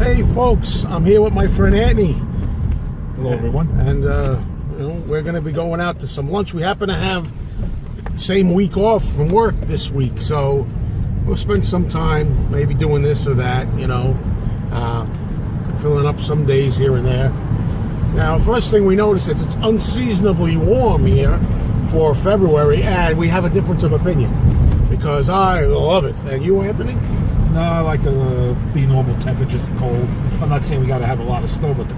Hey folks, I'm here with my friend Antny. Hello everyone. And we're going to be going out to some lunch. We happen to have the same week off from work this week, so we'll spend some time maybe doing this or that, filling up some days here and there. Now, first thing we noticed is it's unseasonably warm here for February, and we have a difference of opinion because I love it. And you, Anthony? No, I like to be normal temperatures, cold. I'm not saying we got to have a lot of snow, but the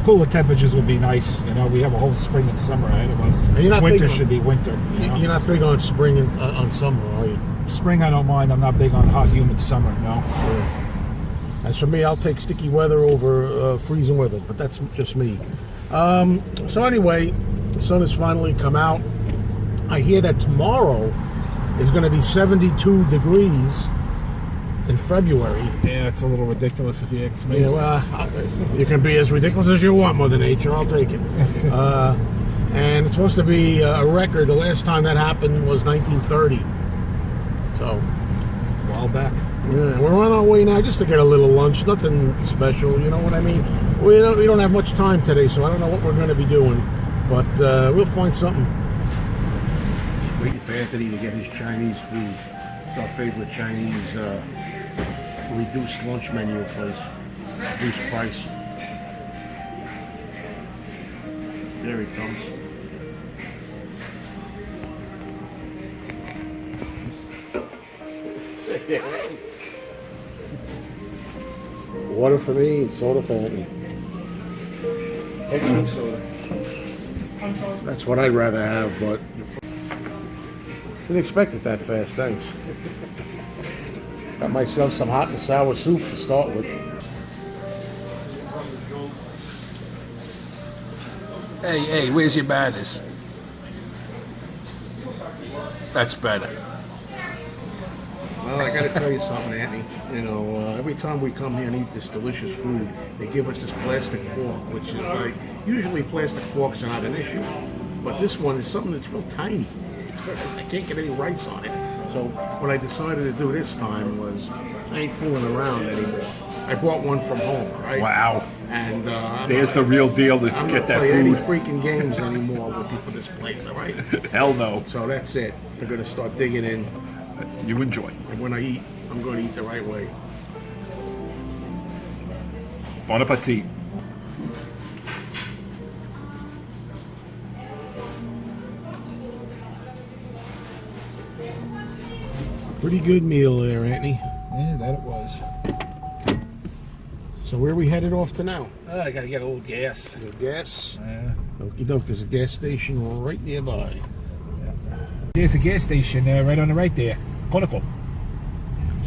cooler temperatures would be nice. We have a whole spring and summer ahead of us. Winter should be winter. You're not big on spring and on summer, are you? Spring, I don't mind. I'm not big on hot, humid summer, no. Yeah. As for me, I'll take sticky weather over freezing weather, but that's just me. So anyway, the sun has finally come out. I hear that tomorrow is going to be 72 degrees in February. Yeah, it's a little ridiculous if you ask me. Yeah, well, you can be as ridiculous as you want, Mother Nature. I'll take it. And it's supposed to be a record. The last time that happened was 1930. So, a while back. Yeah, we're on our way now just to get a little lunch. Nothing special, you know what I mean? We don't have much time today, so I don't know what we're going to be doing. But we'll find something. Waiting for Anthony to get his Chinese food. It's our favorite Chinese reduced lunch menu place. Reduced price. There he comes. Water for me and soda for Antny. Excellent soda. That's what I'd rather have, but didn't expect it that fast, thanks. Got myself some hot and sour soup to start with. Hey, where's your banners? That's better. Well, I got to tell you something, Antny. Every time we come here and eat this delicious food, they give us this plastic fork, which is like, usually plastic forks are not an issue, but this one is something that's real tiny. I can't get any rice on it. So what I decided to do this time was, I ain't fooling around anymore. I brought one from home, right? Wow. And there's the real deal to get that food. I'm not playing any freaking games anymore with this place, all right? Hell no. So that's it. We're going to start digging in. You enjoy. And when I eat, I'm going to eat the right way. Bon appetit. Pretty good meal there, Antny. Yeah, that it was. So where are we headed off to now? I gotta get a little gas. A little gas? Yeah. Okie doke, there's a gas station right nearby. There's a gas station right on the right there. Conoco.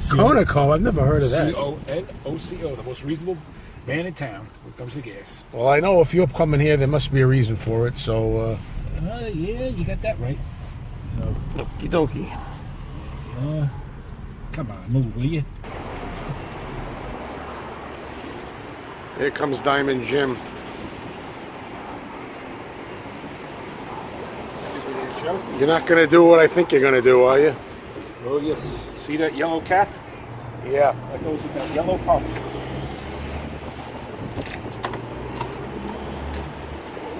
Conoco? I've never heard of that. C-O-N-O-C-O, the most reasonable man in town when it comes to gas. Well, I know if you're coming here, there must be a reason for it, so... yeah, you got that right. So, okie dokie. Come on, move, will you? Here comes Diamond Jim. Excuse me, Joe. You're not going to do what I think you're going to do, are you? Oh, yes. See that yellow cap? Yeah. That goes with that yellow pump.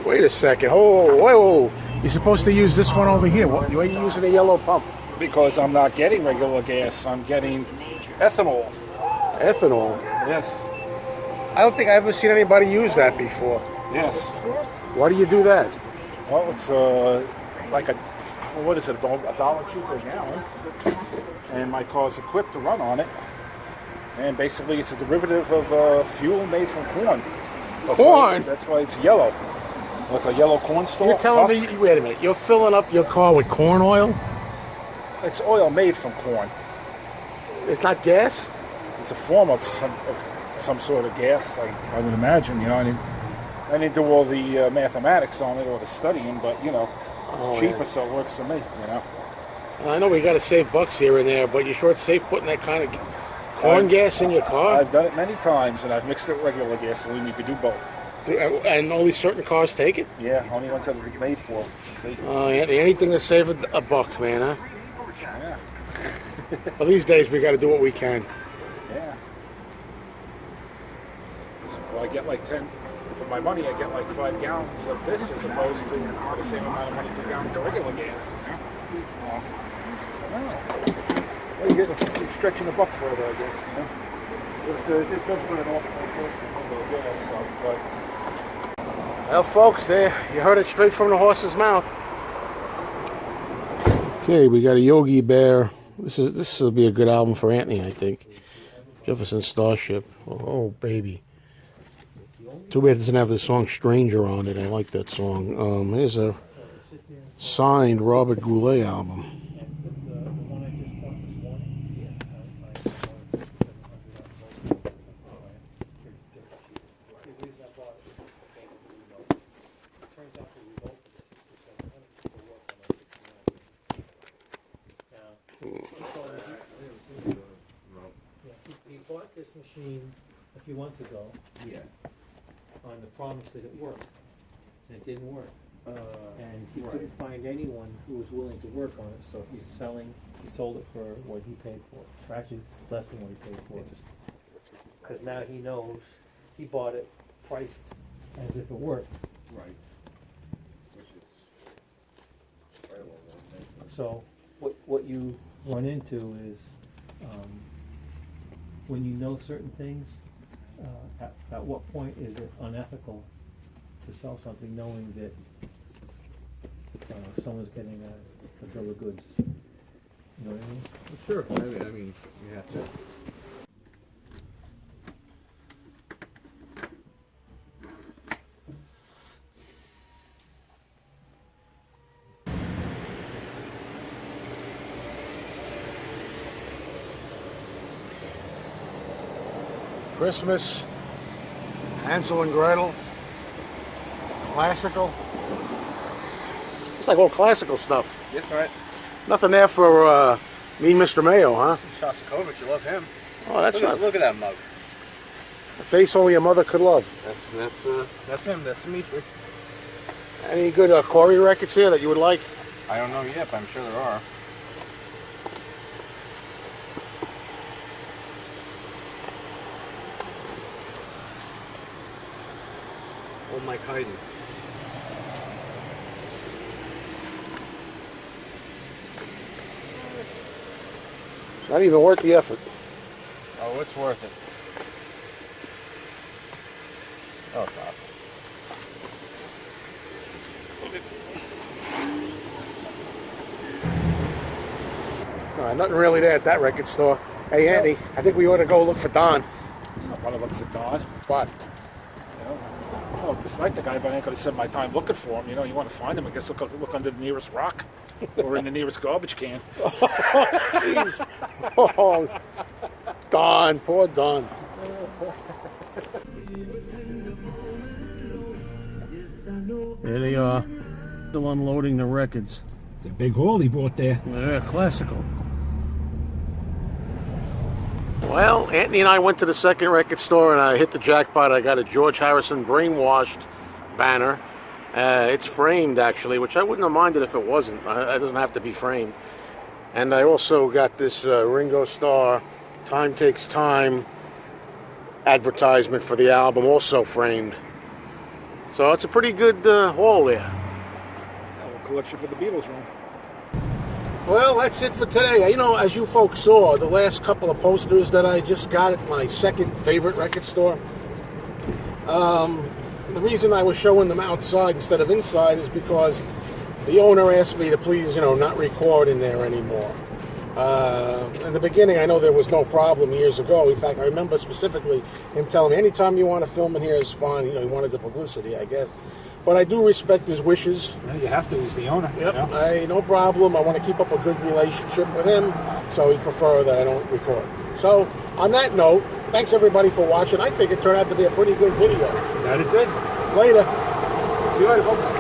Wait a second. Oh, whoa. You're supposed to use this one over here. Why are you using a yellow pump? Because I'm not getting regular gas. I'm getting ethanol. Ethanol? Yes. I don't think I've ever seen anybody use that before. Yes. Why do you do that? Well, it's like what is it, $1 cheaper a gallon. And my car's equipped to run on it. And basically it's a derivative of fuel made from corn. Corn? That's why it's yellow. Like a yellow corn stalk. You're telling me, wait a minute, you're filling up your car with corn oil? It's oil made from corn. It's not gas? It's a form of some sort of gas, I would imagine. I didn't do all the mathematics on it or the studying, but it's cheaper, so it works for me. I know we got to save bucks here and there, but you sure it's safe putting that kind of corn gas in your car? I've done it many times, and I've mixed it with regular gasoline. You could do both. And only certain cars take it? Yeah, only ones that are made for. Anything to save a buck, man, huh? Yeah. Well, these days we got to do what we can. Yeah. Well, I get like 10, for my money, I get like 5 gallons of this as opposed to, for the same amount of money, 2 gallons of regular gas. Well, you're stretching the buck further, I guess. This does burn off my first gas, but... Well, folks, there you heard it straight from the horse's mouth. Okay, we got a Yogi Bear. This will be a good album for Antny, I think. Jefferson Starship. Oh, baby. Too bad it doesn't have the song Stranger on it. I like that song. Here's a signed Robert Goulet album. He bought this machine a few months ago. Yeah. On the promise that it worked, and it didn't work. And he right. couldn't find anyone who was willing to work on it, so he sold it for what he paid for, or actually less than what he paid for. Because now he knows he bought it priced as if it worked. Right. Which is very well worth. So what you run into is when you know certain things, at what point is it unethical to sell something knowing that someone's getting a bill of goods? You know what I mean? Sure. I mean, you have to. Christmas, Hansel and Gretel, classical. It's like all classical stuff. That's right. Nothing there for me, Mr. Mayo, huh? Shostakovich, you love him. Oh, that's not Look at that mug. a face only a mother could love. That's him. That's Dimitri. Any good Corey records here that you would like? I don't know yet, but I'm sure there are. Old Mike Hayden. Not even worth the effort. Oh, it's worth it. Oh, it's not. All right, nothing really there at that record store. Hey, Andy, I think we ought to go look for Don. I want to look for God. What? Well, dislike the guy, but I ain't going to spend my time looking for him. You know, you want to find him, I guess look under the nearest rock or in the nearest garbage can. Jeez. Oh, Don, poor Don. There they are, still unloading the records. It's a big haul he bought there. Yeah, classical. Well, Antny and I went to the second record store and I hit the jackpot. I got a George Harrison Brainwashed banner. It's framed, actually, which I wouldn't have minded if it wasn't. It doesn't have to be framed. And I also got this Ringo Starr Time Takes Time advertisement for the album, also framed. So it's a pretty good haul there. A little collection for the Beatles room. Well, that's it for today. You know, as you folks saw, the last couple of posters that I just got at my second favorite record store, the reason I was showing them outside instead of inside is because the owner asked me to please, not record in there anymore. In the beginning, I know there was no problem years ago. In fact, I remember specifically him telling me, anytime you want to film in here is fine. He wanted the publicity, I guess. But I do respect his wishes. No, you have to. He's the owner. Yep, You know? no problem. I want to keep up a good relationship with him, so he'd prefer that I don't record. So, on that note, thanks everybody for watching. I think it turned out to be a pretty good video. That it did. Later. See you later, folks.